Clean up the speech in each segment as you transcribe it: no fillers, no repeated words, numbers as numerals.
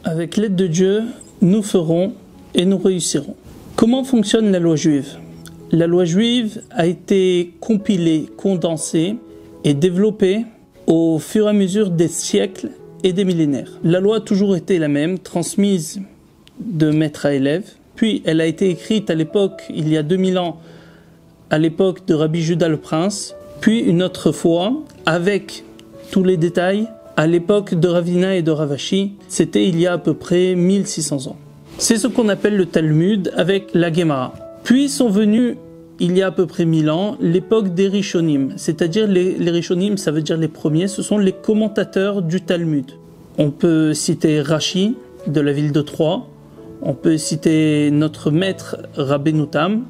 Avec l'aide de Dieu, nous ferons et nous réussirons. Comment fonctionne la loi juive? La loi juive a été compilée, condensée et développée au fur et à mesure des siècles et des millénaires. La loi a toujours été la même, transmise de maître à élève. Puis elle a été écrite à l'époque, il y a 2000 ans, à l'époque de Rabbi Juda le Prince. Puis une autre fois, avec tous les détails, à l'époque de Ravina et de Ravashi, c'était il y a à peu près 1600 ans. C'est ce qu'on appelle le Talmud avec la Gemara. Puis sont venus, il y a à peu près 1000 ans, l'époque des Rishonim. C'est-à-dire les Rishonim, ça veut dire les premiers, ce sont les commentateurs du Talmud. On peut citer Rashi, de la ville de Troyes. On peut citer notre maître Rabbeinu Tam.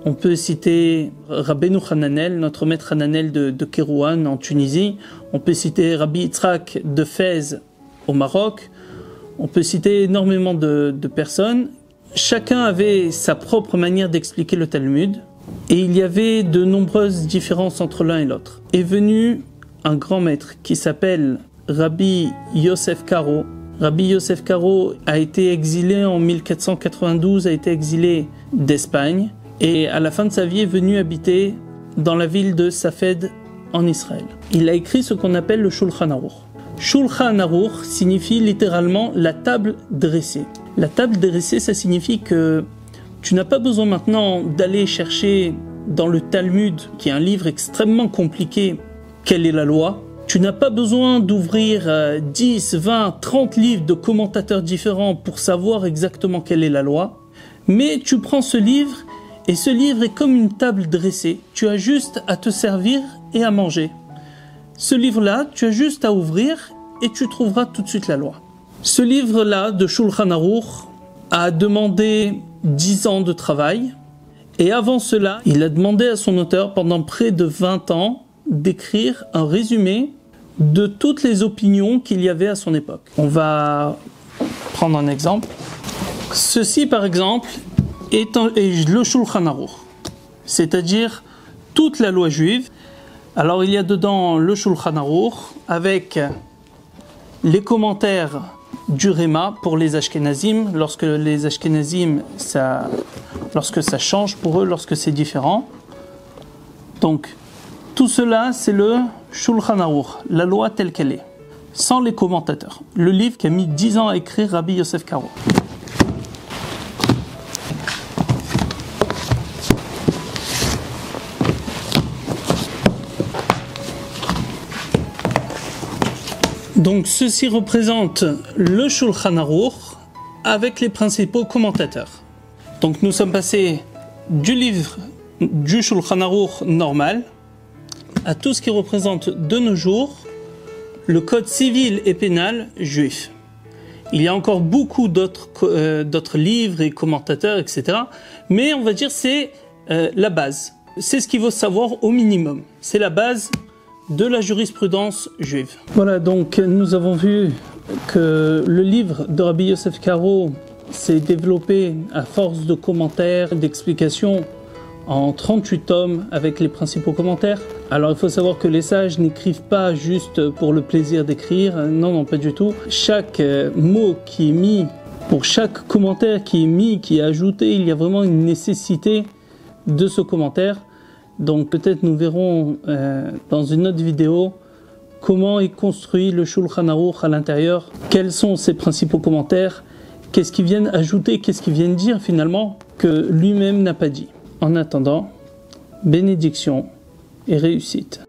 On peut citer Rabbeinu Hananel, notre maître Hananel de Kérouan en Tunisie. On peut citer Rabbi Yitzhak de Fès au Maroc. On peut citer énormément de personnes. Chacun avait sa propre manière d'expliquer le Talmud. Et il y avait de nombreuses différences entre l'un et l'autre. Est venu un grand maître qui s'appelle Rabbi Yosef Karo. Rabbi Yosef Karo a été exilé en 1492, a été exilé d'Espagne. Et à la fin de sa vie est venu habiter dans la ville de Safed en Israël. Il a écrit ce qu'on appelle le Shulchan Aruch. Shulchan Aruch signifie littéralement la table dressée. La table dressée, ça signifie que tu n'as pas besoin maintenant d'aller chercher dans le Talmud, qui est un livre extrêmement compliqué, quelle est la loi. Tu n'as pas besoin d'ouvrir 10, 20, 30 livres de commentateurs différents pour savoir exactement quelle est la loi. Mais tu prends ce livre, et ce livre est comme une table dressée. Tu as juste à te servir et à manger. Ce livre-là, tu as juste à ouvrir et tu trouveras tout de suite la loi. Ce livre-là de Shulchan Aruch a demandé 10 ans de travail. Et avant cela, il a demandé à son auteur pendant près de 20 ans d'écrire un résumé de toutes les opinions qu'il y avait à son époque. On va prendre un exemple. Ceci, par exemple, est le Shulchan Aruch, c'est-à-dire toute la loi juive. Alors il y a dedans le Shulchan Aruch avec les commentaires du Réma pour les Ashkenazim, lorsque les Ashkenazim, lorsque ça change pour eux, lorsque c'est différent. Donc tout cela, c'est le Shulchan Aruch, la loi telle qu'elle est, sans les commentateurs. Le livre qui a mis 10 ans à écrire Rabbi Yosef Karo. Donc ceci représente le Shulchan Aruch avec les principaux commentateurs. Donc nous sommes passés du livre du Shulchan Aruch normal à tout ce qui représente de nos jours le code civil et pénal juif. Il y a encore beaucoup d'autres livres et commentateurs, etc. Mais on va dire c'est la base. C'est ce qu'il faut savoir au minimum. C'est la base de la jurisprudence juive. Voilà, donc nous avons vu que le livre de Rabbi Yosef Karo s'est développé à force de commentaires, d'explications en 38 tomes avec les principaux commentaires. Alors il faut savoir que les sages n'écrivent pas juste pour le plaisir d'écrire, non, pas du tout. Chaque mot qui est mis, pour chaque commentaire qui est mis, qui est ajouté, il y a vraiment une nécessité de ce commentaire. Donc peut-être nous verrons dans une autre vidéo comment est construit le Shulchan Aruch à l'intérieur, quels sont ses principaux commentaires, qu'est-ce qu'ils viennent ajouter, qu'est-ce qu'ils viennent dire finalement que lui-même n'a pas dit. En attendant, bénédiction et réussite.